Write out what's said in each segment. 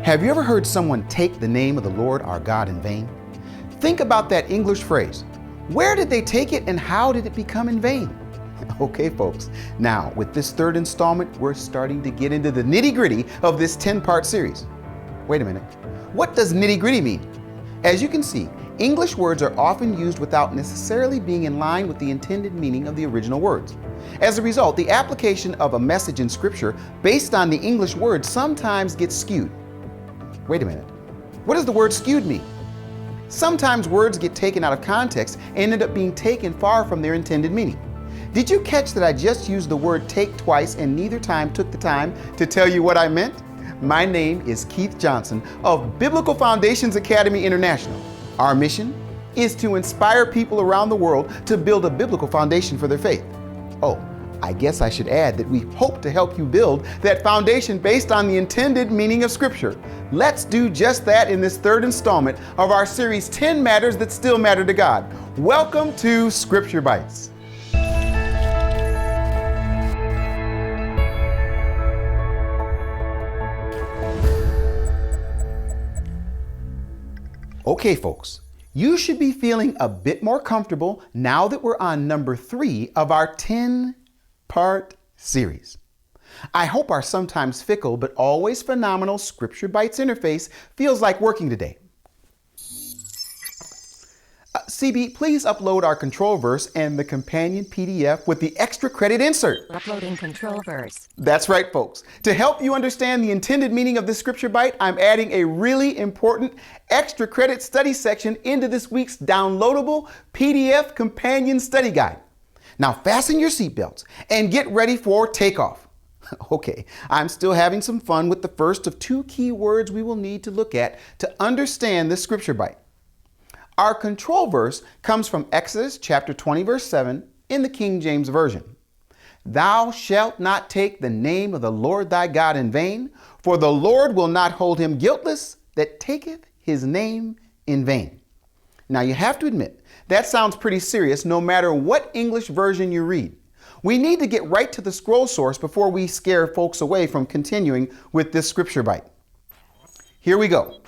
Have you ever heard someone take the name of the Lord our God in vain? Think about that English phrase. Where did they take it and how did it become in vain? Okay, folks. Now, with this third installment, we're starting to get into the nitty-gritty of this 10-part series. Wait a minute. What does nitty-gritty mean? As you can see, English words are often used without necessarily being in line with the intended meaning of the original words. As a result, the application of a message in Scripture based on the English word sometimes gets skewed. Wait a minute. What does the word skewed mean? Sometimes words get taken out of context and end up being taken far from their intended meaning. Did you catch that I just used the word take twice and neither time took the time to tell you what I meant? My name is Keith Johnson of Biblical Foundations Academy International. Our mission is to inspire people around the world to build a biblical foundation for their faith. Oh, I guess I should add that we hope to help you build that foundation based on the intended meaning of Scripture. Let's do just that in this third installment of our series 10 Matters That Still Matter to God. Welcome to Scripture Bites. Okay, folks, you should be feeling a bit more comfortable now that we're on number 3 of our 10-part series. I hope our sometimes fickle but always phenomenal Scripture Bites interface feels like working today. CB, please upload our control verse and the companion PDF with the extra credit insert. Uploading control verse. That's right, folks. To help you understand the intended meaning of this Scripture Bite, I'm adding a really important extra credit study section into this week's downloadable PDF companion study guide. Now fasten your seatbelts and get ready for takeoff. Okay, I'm still having some fun with the first of 2 key words we will need to look at to understand this Scripture Bite. Our control verse comes from Exodus chapter 20, verse 7 in the King James Version. Thou shalt not take the name of the Lord thy God in vain, for the Lord will not hold him guiltless that taketh his name in vain. Now you have to admit, that sounds pretty serious no matter what English version you read. We need to get right to the scroll source before we scare folks away from continuing with this Scripture Bite. Here we go.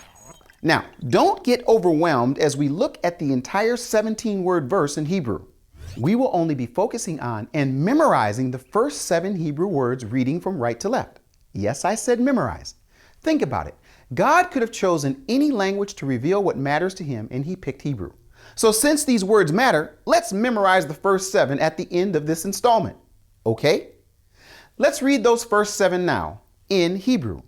Now, don't get overwhelmed as we look at the entire 17-word verse in Hebrew. We will only be focusing on and memorizing the first 7 Hebrew words reading from right to left. Yes, I said memorize. Think about it. God could have chosen any language to reveal what matters to him, and he picked Hebrew. So since these words matter, let's memorize the first 7 at the end of this installment. Okay? Let's read those first 7 now in Hebrew.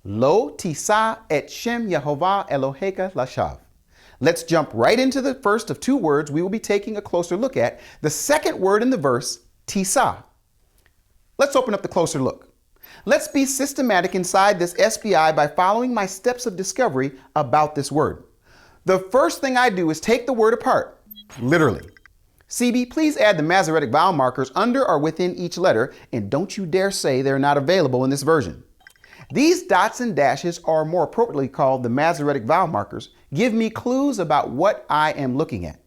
Lo tisa et Shem Yehovah Elohecha lashav. Let's jump right into the first of 2 words we will be taking a closer look at. The second word in the verse, tisa. Let's open up the closer look. Let's be systematic inside this SBI by following my steps of discovery about this word. The first thing I do is take the word apart, literally. CB, please add the Masoretic vowel markers under or within each letter, and don't you dare say they're not available in this version. These dots and dashes, or more appropriately called the Masoretic vowel markers, give me clues about what I am looking at.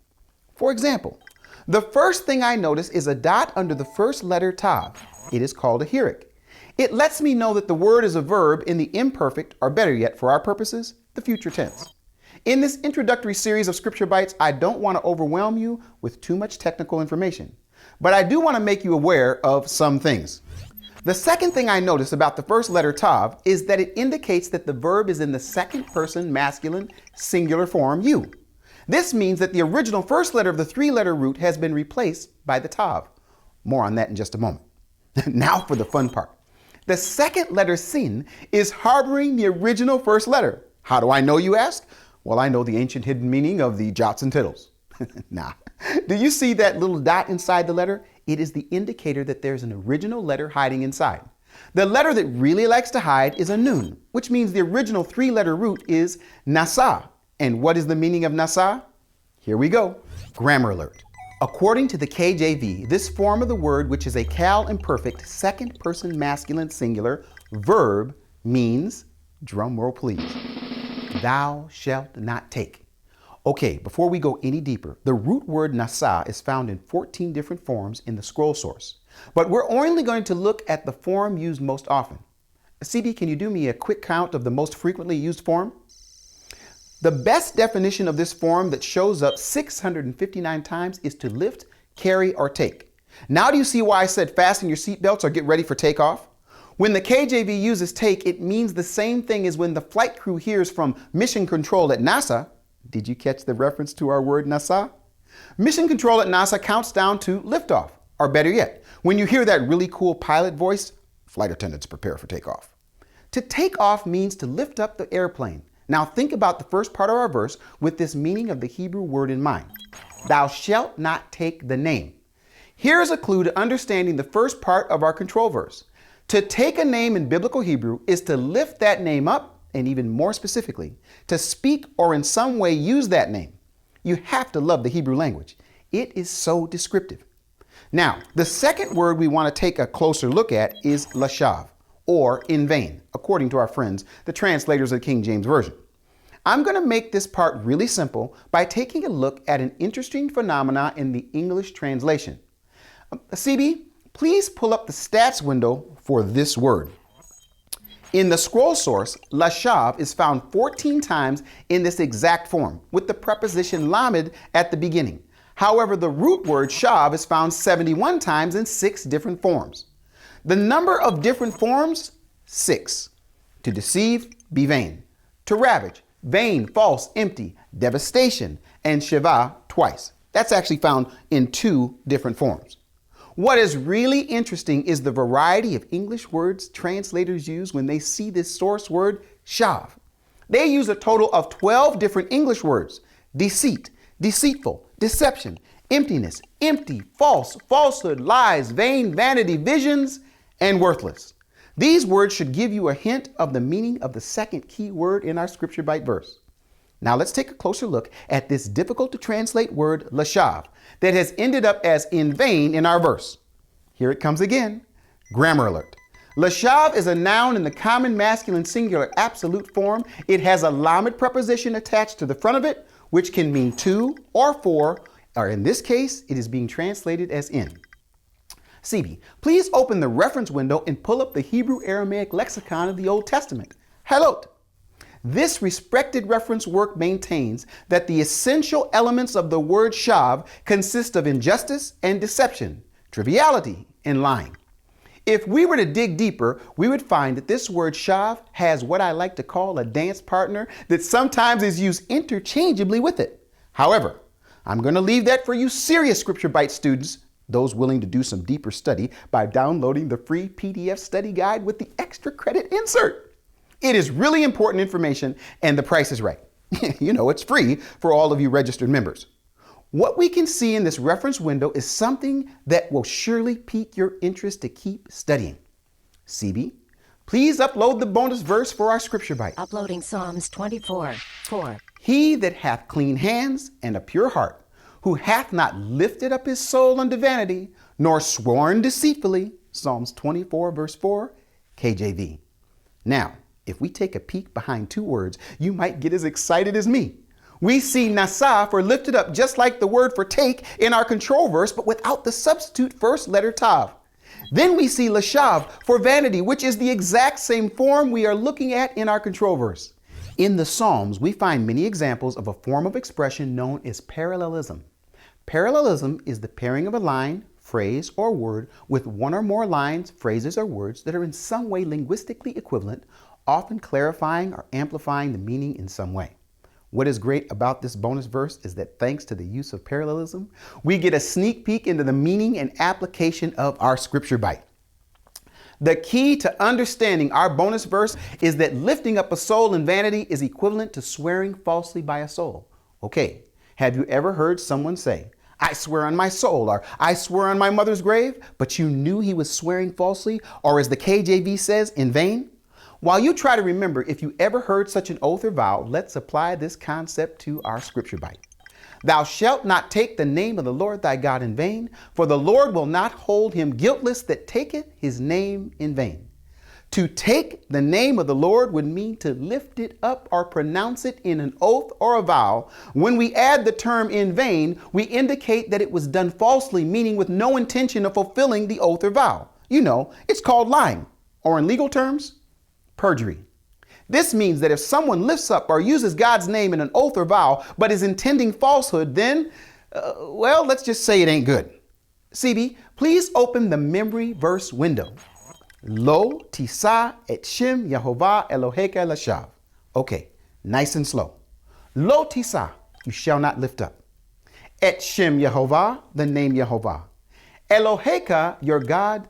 For example, the first thing I notice is a dot under the first letter tav. It is called a hirik. It lets me know that the word is a verb in the imperfect, or better yet, for our purposes, the future tense. In this introductory series of Scripture Bites, I don't want to overwhelm you with too much technical information, but I do want to make you aware of some things. The second thing I notice about the first letter tav is that it indicates that the verb is in the second person masculine singular form you. This means that the original first letter of the 3-letter root has been replaced by the tav. More on that in just a moment. Now for the fun part. The second letter sin is harboring the original first letter. How do I know, you ask? Well, I know the ancient hidden meaning of the jots and tittles. Nah. Do you see that little dot inside the letter? It is the indicator that there's an original letter hiding inside. The letter that really likes to hide is a nun, which means the original 3-letter root is nasa. And what is the meaning of nasa? Here we go. Grammar alert. According to the KJV, this form of the word, which is a cal imperfect second person masculine singular verb, means, drum roll please, thou shalt not take. Okay, before we go any deeper, the root word nasa is found in 14 different forms in the scroll source, but we're only going to look at the form used most often. CB, can you do me a quick count of the most frequently used form? The best definition of this form that shows up 659 times is to lift, carry, or take. Now do you see why I said fasten your seatbelts or get ready for takeoff? When the KJV uses take, it means the same thing as when the flight crew hears from Mission Control at NASA. Did you catch the reference to our word NASA? Mission Control at NASA counts down to liftoff, or better yet, when you hear that really cool pilot voice, flight attendants prepare for takeoff. To take off means to lift up the airplane. Now think about the first part of our verse with this meaning of the Hebrew word in mind. Thou shalt not take the name. Here's a clue to understanding the first part of our control verse. To take a name in biblical Hebrew is to lift that name up, and even more specifically, to speak or in some way use that name. You have to love the Hebrew language. It is so descriptive. Now, the second word we want to take a closer look at is lashav, or in vain, according to our friends, the translators of the King James Version. I'm going to make this part really simple by taking a look at an interesting phenomena in the English translation. CB, please pull up the stats window for this word. In the scroll source, lashav is found 14 times in this exact form, with the preposition lamed at the beginning. However, the root word shav is found 71 times in 6 different forms. The number of different forms, 6. To deceive, be vain. To ravage, vain, false, empty, devastation, and shiva, twice. That's actually found in 2 different forms. What is really interesting is the variety of English words translators use when they see this source word shav. They use a total of 12 different English words: deceit, deceitful, deception, emptiness, empty, false, falsehood, lies, vain, vanity, visions, and worthless. These words should give you a hint of the meaning of the second key word in our Scripture Bite verse. Now let's take a closer look at this difficult to translate word lashav that has ended up as in vain in our verse. Here it comes again. Grammar alert. Lashav is a noun in the common masculine singular absolute form. It has a lamed preposition attached to the front of it, which can mean to or for, or in this case, it is being translated as in. CB, please open the reference window and pull up the Hebrew Aramaic lexicon of the Old Testament. Halot. This respected reference work maintains that the essential elements of the word shav consist of injustice and deception, triviality and lying. If we were to dig deeper, we would find that this word shav has what I like to call a dance partner that sometimes is used interchangeably with it. However, I'm going to leave that for you serious Scripture Bite students, those willing to do some deeper study, by downloading the free PDF study guide with the extra credit insert. It is really important information and the price is right. You know, it's free for all of you registered members. What we can see in this reference window is something that will surely pique your interest to keep studying. CB, please upload the bonus verse for our Scripture Bite. Uploading Psalms 24:4. He that hath clean hands and a pure heart, who hath not lifted up his soul unto vanity, nor sworn deceitfully, Psalms 24 verse 4, KJV. Now, if we take a peek behind 2 words, you might get as excited as me. We see nasa for lifted up, just like the word for take in our control verse, but without the substitute first letter tav. Then we see lashav for vanity, which is the exact same form we are looking at in our control verse. In the Psalms, we find many examples of a form of expression known as parallelism. Parallelism is the pairing of a line, phrase, or word with one or more lines, phrases, or words that are in some way linguistically equivalent, often clarifying or amplifying the meaning in some way. What is great about this bonus verse is that thanks to the use of parallelism, we get a sneak peek into the meaning and application of our Scripture Bite. The key to understanding our bonus verse is that lifting up a soul in vanity is equivalent to swearing falsely by a soul. Okay, have you ever heard someone say, I swear on my soul, or I swear on my mother's grave, but you knew he was swearing falsely, or as the KJV says, in vain? While you try to remember if you ever heard such an oath or vow, let's apply this concept to our Scripture Bite. Thou shalt not take the name of the Lord thy God in vain, for the Lord will not hold him guiltless that taketh his name in vain. To take the name of the Lord would mean to lift it up or pronounce it in an oath or a vow. When we add the term in vain, we indicate that it was done falsely, meaning with no intention of fulfilling the oath or vow. You know, it's called lying, or in legal terms, perjury. This means that if someone lifts up or uses God's name in an oath or vow, but is intending falsehood, then, let's just say it ain't good. CB, please open the memory verse window. Lo tisa et Shem Yehovah Eloheka lashav. Okay, nice and slow. Lo tisa, you shall not lift up. Et Shem Yehovah, the name Yehovah. Eloheka, your God,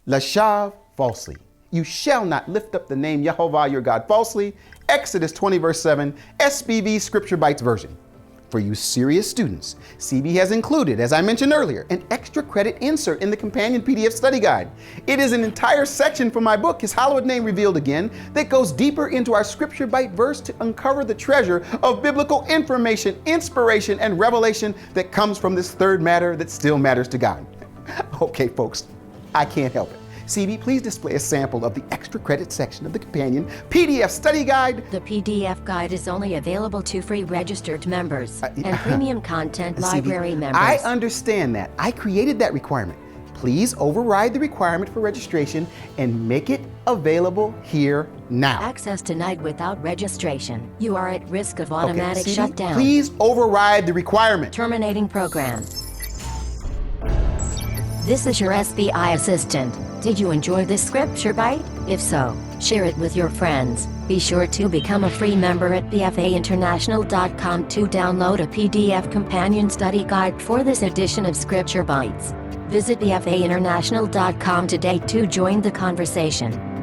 lashav, falsely. You shall not lift up the name Yehovah, your God, falsely. Exodus 20, verse 7, SBV Scripture Bites version. For you serious students, CB has included, as I mentioned earlier, an extra credit insert in the companion PDF study guide. It is an entire section from my book, His Hallowed Name Revealed Again, that goes deeper into our Scripture Bite verse to uncover the treasure of biblical information, inspiration, and revelation that comes from this third matter that still matters to God. Okay, folks, I can't help it. CB, please display a sample of the extra credit section of the companion PDF study guide. The PDF guide is only available to free registered members and premium content library CB, members. I understand that. I created that requirement. Please override the requirement for registration and make it available here now. Access denied without registration. You are at risk of automatic CB, shutdown. please override the requirement. Terminating program. This is your SBI assistant. Did you enjoy this Scripture Bite? If so, share it with your friends. Be sure to become a free member at bfainternational.com to download a PDF companion study guide for this edition of Scripture Bites. Visit bfainternational.com today to join the conversation.